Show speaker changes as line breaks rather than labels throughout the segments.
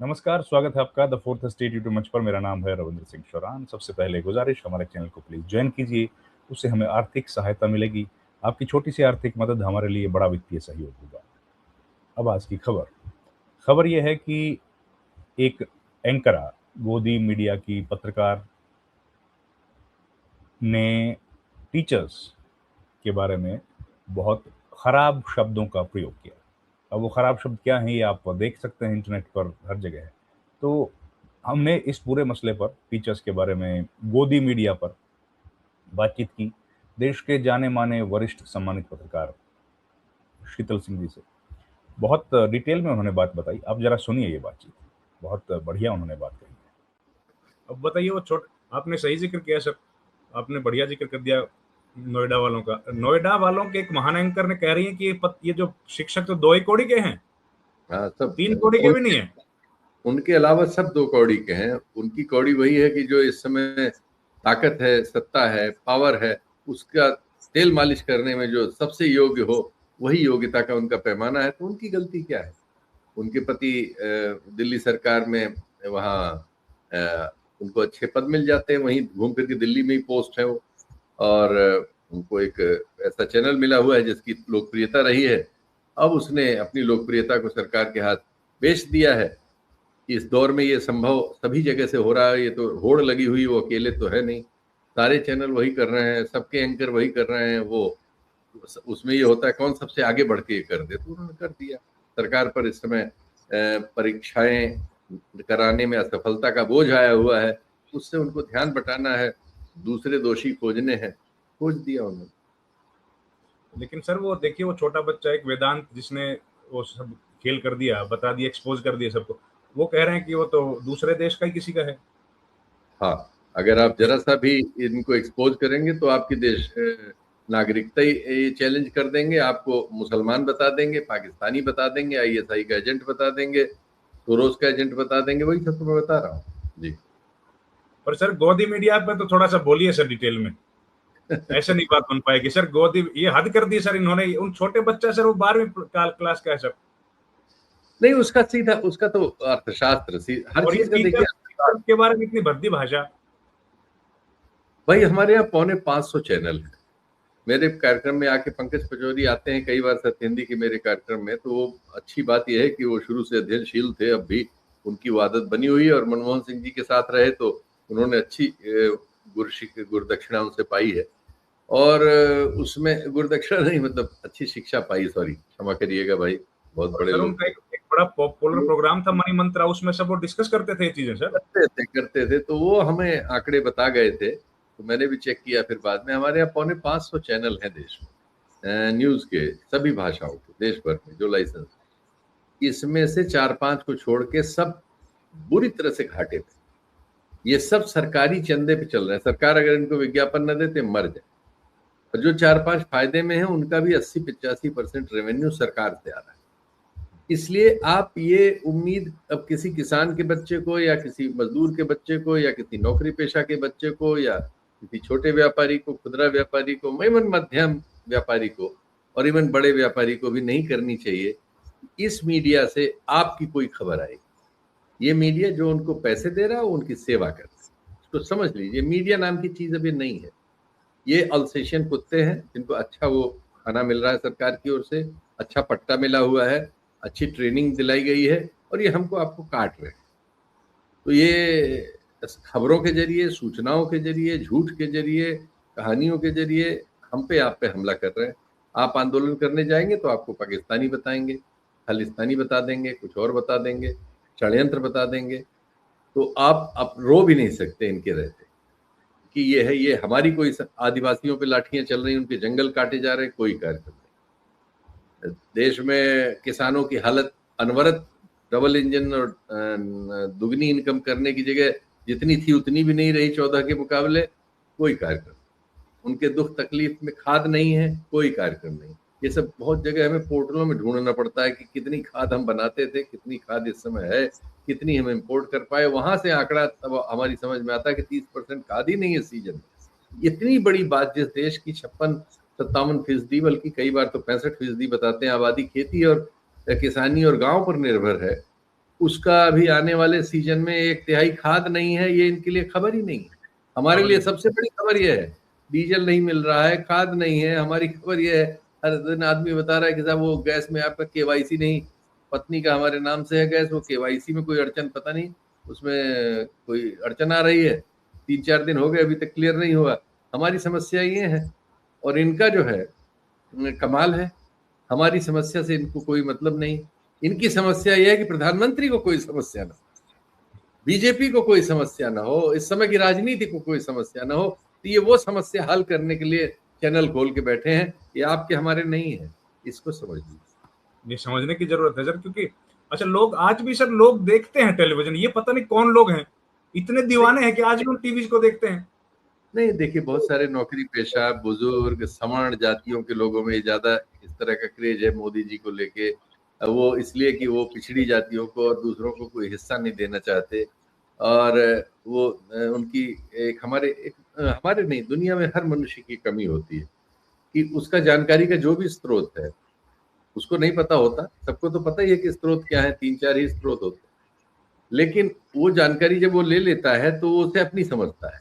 नमस्कार, स्वागत है आपका द फोर्थ स्टेट यूट्यूब मंच पर। मेरा नाम है रविंद्र सिंह शौरान। सबसे पहले गुजारिश, हमारे चैनल को प्लीज़ जॉइन कीजिए, उससे हमें आर्थिक सहायता मिलेगी। आपकी छोटी-सी आर्थिक मदद हमारे लिए बड़ा वित्तीय सहयोग होगा। अब आज की खबर। खबर ये है कि एक एंकरा, गोदी मीडिया की पत्रकार ने टीचर्स के बारे में बहुत खराब शब्दों का प्रयोग किया। अब वो खराब शब्द क्या हैं, ये आप देख सकते हैं इंटरनेट पर, हर जगह है। तो हमने इस पूरे मसले पर, टीचर्स के बारे में, गोदी मीडिया पर बातचीत की, देश के जाने-माने वरिष्ठ सम्मानित पत्रकार शीतल सिंह जी से। बहुत डिटेल में उन्होंने बात बताई, आप ज़रा सुनिए ये बातचीत। बहुत बढ़िया उन्होंने बात कही है। अब बताइए, वो छोट आपने सही ज़िक्र किया सर, आपने बढ़िया ज़िक्र कर दिया नोएडा वालों का। नोएडा वालों के एक महान एंकर ने कह रही हैं कि ये जो शिक्षक तो 2 ही कौड़ी के हैं,
हाँ, सब
3 कौड़ी के भी नहीं है।
उनके अलावा सब 2 कौड़ी के हैं। उनकी कौड़ी वही है कि जो इस समय ताकत है, सत्ता है, पावर है, उसका तेल मालिश करने में जो सबसे योग्य हो, वही योग्यता का उनका पैमाना है। तो उनकी गलती क्या है? उनके पति दिल्ली सरकार में वहाँ उनको अच्छे पद मिल जाते हैं, वहीं घूम फिर के दिल्ली में ही पोस्ट है वो। और उनको एक ऐसा चैनल मिला हुआ है जिसकी लोकप्रियता रही है। अब उसने अपनी लोकप्रियता को सरकार के हाथ बेच दिया है। इस दौर में ये संभव सभी जगह से हो रहा है। ये तो होड़ लगी हुई वो अकेले तो है नहीं, सारे चैनल वही कर रहे हैं, सबके एंकर वही कर रहे हैं। वो उसमें ये होता है कौन सबसे आगे बढ़ के ये कर दे, तो उन्होंने कर दिया। सरकार पर इस समय परीक्षाएं कराने में असफलता का बोझ आया हुआ है, उससे उनको ध्यान बटाना है, दूसरे दोषी खोजने हैं, खोज दिया उन्होंने।
लेकिन सर वो देखिए, वो छोटा बच्चा एक वेदांत जिसने वो सब खेल कर दिया, बता दिया, एक्सपोज कर दिया सबको, वो कह रहे हैं कि वो तो दूसरे देश का ही किसी का है।
हाँ, अगर आप जरा सा भी इनको एक्सपोज करेंगे तो आपकी देश नागरिकता ही ये चैलेंज कर देंगे। आपको मुसलमान बता देंगे, पाकिस्तानी बता देंगे, आईएसआई का एजेंट बता देंगे, सोरोस का एजेंट बता देंगे। वही सब तो मैं बता रहा हूँ जी।
पर सर गोदी मीडिया पे तो थोड़ा सा बोलिए सर डिटेल में, ऐसे नहीं बात बन पाएगी सर। गोदी ये हद कर दी सर इन्होंने। उन छोटे बच्चा सर, वो 12वीं क्लास का है सर।
नहीं, उसका सीधा उसका तो अर्थशास्त्र हर
और ये
चीज का देखिए।
टीचर्स के बारे में इतनी भद्दी भाषा।
भाई हमारे यहाँ 450 चैनल है। मेरे कार्यक्रम में आके पंकज पचौरी आते हैं कई बार सत्य हिंदी के मेरे कार्यक्रम में। तो वो अच्छी बात यह है कि वो शुरू से अध्ययनशील थे, अब भी उनकी वो आदत बनी हुई है। और मनमोहन सिंह जी के साथ रहे तो उन्होंने अच्छी गुरुदक्षिणा उनसे पाई है। और उसमें गुरुदक्षिणा नहीं, मतलब अच्छी शिक्षा पाई। सॉरी, क्षमा करिएगा भाई, बहुत
और
बड़े
सर
लोग
उनका एक बड़ा पॉपुलर प्रोग्राम था मनी मंत्रा, उसमें सब वो डिस्कस करते थे ये चीजें सर।
करते थे। तो वो हमें आंकड़े बता गए थे, तो मैंने भी चेक किया फिर बाद में। हमारे यहाँ 450 चैनल हैं देश में, न्यूज के सभी भाषाओं के, देश भर में जो लाइसेंस। इसमें से 4-5 को छोड़ के सब बुरी तरह से घाटे थे। ये सब सरकारी चंदे पे चल रहे हैं। सरकार अगर इनको विज्ञापन न देते मर जाए। और जो 4-5 फायदे में है उनका भी 80-85% रेवेन्यू सरकार से आ रहा है। इसलिए आप ये उम्मीद अब किसी किसान के बच्चे को या किसी मजदूर के बच्चे को या किसी नौकरी पेशा के बच्चे को या किसी छोटे व्यापारी को, खुदरा व्यापारी को, इवन मध्यम व्यापारी को और इवन बड़े व्यापारी को भी नहीं करनी चाहिए। इस मीडिया से आपकी कोई खबर आएगी। ये मीडिया जो उनको पैसे दे रहा है वो उनकी सेवा कर रहा है। इसको समझ लीजिए, मीडिया नाम की चीज अभी नहीं है। ये अल्सेशियन कुत्ते हैं जिनको अच्छा वो खाना मिल रहा है सरकार की ओर से, अच्छा पट्टा मिला हुआ है, अच्छी ट्रेनिंग दिलाई गई है, और ये हमको आपको काट रहे हैं। तो ये खबरों के जरिए, सूचनाओं के जरिए, झूठ के जरिए, कहानियों के जरिए हम पे आप पे हमला कर रहे हैं। आप आंदोलन करने जाएंगे तो आपको पाकिस्तानी बताएंगे, खालिस्तानी बता देंगे, कुछ और बता देंगे, षड्यंत्र बता देंगे। तो आप रो भी नहीं सकते इनके रहते कि ये है, ये हमारी कोई आदिवासियों पे लाठियां चल रही, उनके जंगल काटे जा रहे हैं, कोई कार्यक्रम नहीं। देश में किसानों की हालत अनवरत, डबल इंजन और दुगनी इनकम करने की जगह जितनी थी उतनी भी नहीं रही 14 के मुकाबले, कोई कार्यक्रम। उनके दुख तकलीफ में खाद नहीं है, कोई कार्यक्रम नहीं। ये सब बहुत जगह हमें पोर्टलों में ढूंढना पड़ता है कि कितनी खाद हम बनाते थे, कितनी खाद इस समय है, कितनी हम इंपोर्ट कर पाए। वहां से आंकड़ा तब हमारी समझ में आता है कि 30% खाद ही नहीं है सीजन में। इतनी बड़ी बात, जिस देश की 56-57%, बल्कि कई बार तो 65% बताते हैं आबादी खेती और किसानी और गांव पर निर्भर है, उसका अभी आने वाले सीजन में 1/3 खाद नहीं है, ये इनके लिए खबर ही नहीं है। हमारे
खबर
लिए
ही
सबसे बड़ी खबर ये है, डीजल नहीं मिल रहा है, खाद नहीं है, हमारी खबर ये है। हर दिन आदमी बता रहा है कि साहब वो गैस में आपका केवाईसी नहीं, पत्नी का हमारे नाम से है गैस, वो केवाईसी में कोई अड़चन, पता नहीं उसमें कोई अड़चन आ रही है, 3-4 दिन हो गए अभी तक क्लियर नहीं हुआ। हमारी समस्या ये है, और इनका जो है कमाल है, हमारी समस्या से इनको कोई मतलब नहीं। इनकी समस्या यह है कि प्रधानमंत्री को कोई समस्या ना हो, बीजेपी को कोई समस्या ना हो, इस समय की राजनीति को कोई समस्या ना हो, तो ये वो समस्या हल करने के लिए चैनल खोल के बैठे हैं। ये आपके हमारे नहीं है, इसको समझ लीजिए।
ये समझने की जरूरत है सर, क्योंकि अच्छा लोग आज भी सर लोग देखते हैं टेलीविजन, ये पता नहीं कौन लोग हैं, इतने दीवाने हैं कि आज भी उन टीवी को देखते हैं।
नहीं, देखिए बहुत सारे नौकरी पेशा बुजुर्ग सवर्ण जातियों के लोगों में ज्यादा इस तरह का क्रेज है मोदी जी को लेके। वो इसलिए कि वो पिछड़ी जातियों को और दूसरों को कोई हिस्सा नहीं देना चाहते, और वो उनकी हमारे नहीं, दुनिया में हर मनुष्य की कमी होती है कि उसका जानकारी का जो भी स्रोत है उसको नहीं पता होता। सबको तो पता ही है कि स्रोत क्या है, 3-4 ही स्रोत होते हैं, लेकिन वो जानकारी जब वो ले लेता है तो वो उसे अपनी समझता है,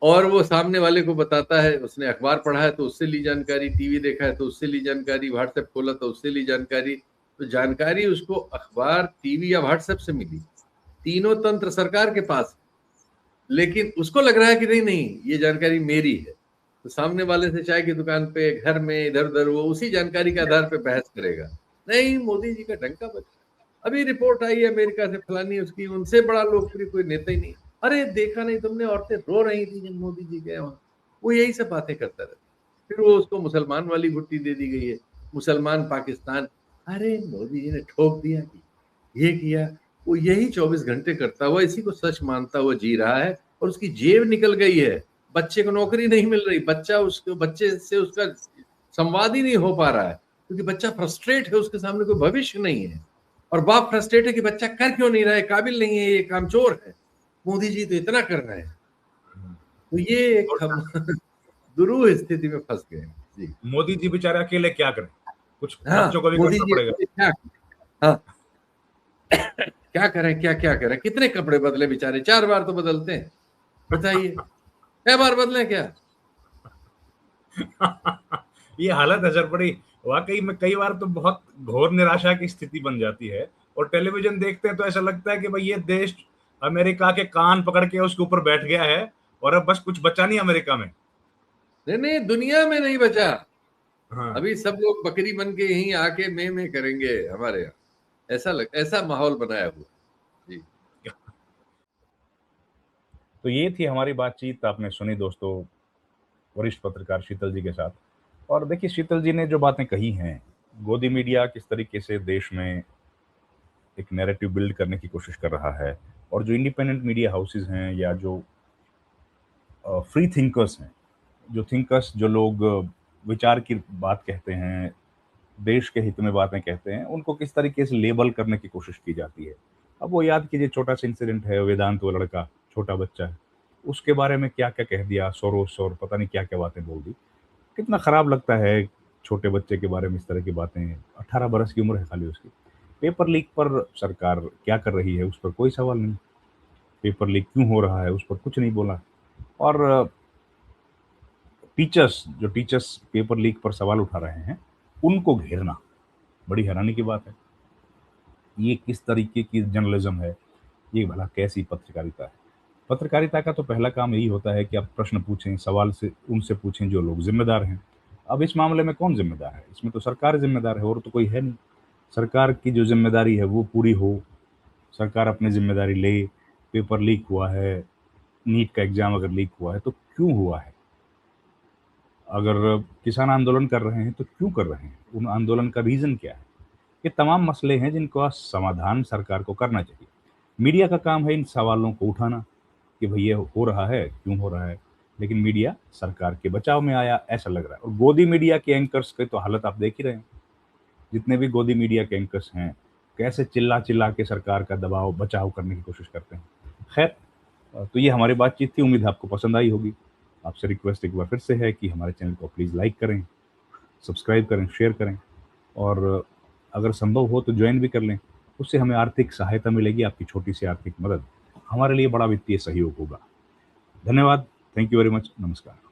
और वो सामने वाले को बताता है। उसने अखबार पढ़ा है तो उससे ली जानकारी, टीवी देखा है तो उससे ली जानकारी, व्हाट्सएप खोला तो उससे ली जानकारी। तो जानकारी उसको अखबार, टीवी या व्हाट्सएप से मिली, तीनों तंत्र सरकार के पास है, लेकिन उसको लग रहा है कि नहीं नहीं ये जानकारी मेरी है। तो सामने वाले से चाय की दुकान पे, घर में, इधर उधर वो उसी जानकारी के आधार पे बहस करेगा। नहीं, मोदी जी का डंका बजा, अभी रिपोर्ट आई है अमेरिका से फलानी, उसकी उनसे बड़ा लोकप्रिय कोई नेता ही नहीं। अरे देखा नहीं तुमने, औरतें रो रही थी जब मोदी जी गए वहां। वो यही सब बातें करता रहता। फिर वो उसको मुसलमान वाली गुट्टी दे दी गई है, मुसलमान पाकिस्तान। अरे मोदी जी ने ठोक दिया कि ये किया, वो यही 24 घंटे करता हुआ इसी को सच मानता हुआ जी रहा है, और उसकी जेब निकल गई है। बच्चे को नौकरी नहीं मिल रही, बच्चे से उसका संवाद ही नहीं हो पा रहा है, क्योंकि बच्चा फ्रस्ट्रेट है, उसके सामने कोई भविष्य नहीं है। और बाप फ्रस्ट्रेट है कि बच्चा कर क्यों नहीं रहा है, काबिल नहीं है, ये कामचोर है, मोदी जी तो इतना कर रहे हैं। तो ये एक हम दुरूह स्थिति में फंस गए हैं जी।
मोदी जी बेचारे अकेले क्या करें, कुछ
हाँ,
बच्चों को भी
मोदी
करना
जी
पड़ेगा।
क्या, हाँ क्या करें, क्या क्या करें, कितने कपड़े बदले बेचारे, 4 बार तो बदलते हैं, बताइए 6 बार बदले क्या।
ये हालत है सर बड़ी, वाकई में कई बार तो बहुत घोर निराशा की स्थिति बन जाती है। और टेलीविजन देखते हैं तो ऐसा लगता है कि भाई ये देश अमेरिका के कान पकड़ के उसके ऊपर बैठ गया है, और अब बस कुछ बचा नहीं अमेरिका में।
नहीं नहीं, दुनिया में नहीं बचा।
हाँ।
अभी सब लोग बकरी बन के यहीं आके में करेंगे हमारे यहाँ, ऐसा माहौल बनाया हुआ जी।
तो ये थी हमारी बातचीत, आपने सुनी दोस्तों वरिष्ठ पत्रकार शीतल जी के साथ। और देखिए शीतल जी ने जो बातें कही हैं, गोदी मीडिया किस तरीके से देश में एक नैरेटिव बिल्ड करने की कोशिश कर रहा है, और जो इंडिपेंडेंट मीडिया हाउसेज हैं या जो फ्री थिंकर्स हैं, जो थिंकर्स, जो लोग विचार की बात कहते हैं, देश के हित में बातें कहते हैं, उनको किस तरीके से लेबल करने की कोशिश की जाती है। अब वो याद कीजिए, छोटा सा इंसिडेंट है, वेदांत वो लड़का, छोटा बच्चा है, उसके बारे में क्या क्या कह दिया, सोरोस और पता नहीं क्या क्या बातें बोल दी। कितना खराब लगता है छोटे बच्चे के बारे में इस तरह की बातें। 18 बरस की उम्र है खाली उसकी। पेपर लीक पर सरकार क्या कर रही है, उस पर कोई सवाल नहीं। पेपर लीक क्यों हो रहा है, उस पर कुछ नहीं बोला। और टीचर्स पेपर लीक पर सवाल उठा रहे हैं, उनको घेरना बड़ी हैरानी की बात है। ये किस तरीके की जर्नलिज्म है, ये भला कैसी पत्रकारिता है। पत्रकारिता का तो पहला काम यही होता है कि आप प्रश्न पूछें, सवाल से उनसे पूछें जो लोग जिम्मेदार हैं। अब इस मामले में कौन जिम्मेदार है, इसमें तो सरकार जिम्मेदार है, और तो कोई है नहीं। सरकार की जो जिम्मेदारी है वो पूरी हो, सरकार अपनी जिम्मेदारी ले। पेपर लीक हुआ है, नीट का एग्जाम अगर लीक हुआ है तो क्यों हुआ है, अगर किसान आंदोलन कर रहे हैं तो क्यों कर रहे हैं, उन आंदोलन का रीजन क्या है। ये तमाम मसले हैं जिनका समाधान सरकार को करना चाहिए। मीडिया का काम है इन सवालों को उठाना कि भई ये हो रहा है, क्यों हो रहा है। लेकिन मीडिया सरकार के बचाव में आया ऐसा लग रहा है। और गोदी मीडिया के एंकर्स की तो हालत आप देख ही रहे हैं। जितने भी गोदी मीडिया के एंकर्स हैं, कैसे चिल्ला चिल्ला के सरकार का दबाव बचाव करने की कोशिश करते हैं। खैर, तो ये हमारी बातचीत थी, उम्मीद है आपको पसंद आई होगी। आपसे रिक्वेस्ट एक बार फिर से है कि हमारे चैनल को प्लीज़ लाइक करें, सब्सक्राइब करें, शेयर करें, और अगर संभव हो तो ज्वाइन भी कर लें। उससे हमें आर्थिक सहायता मिलेगी, आपकी छोटी सी आर्थिक मदद हमारे लिए बड़ा वित्तीय सहयोग होगा। धन्यवाद। Thank you very much. नमस्कार।